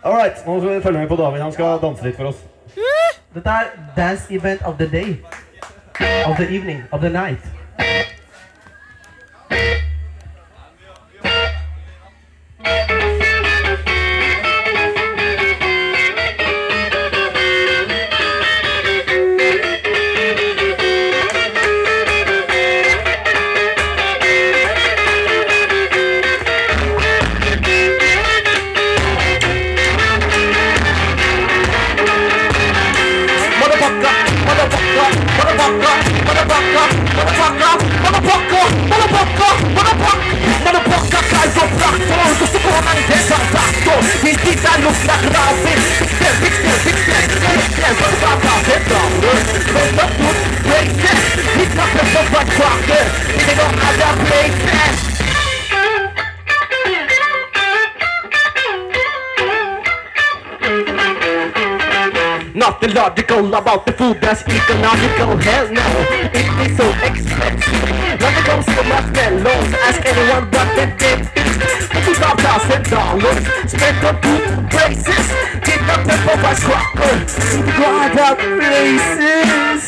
Alright, nå skal vi følge med på David. Han skal danse litt for oss. Dette er dance event of the day. Of the evening, of the night. Nothing logical about the food that's economical. Hell no, it is so expensive. Nothing goes so much melons. Ask anyone what they did. $2,000 spent on good braces. Did not pay for my cracker. Drive out places.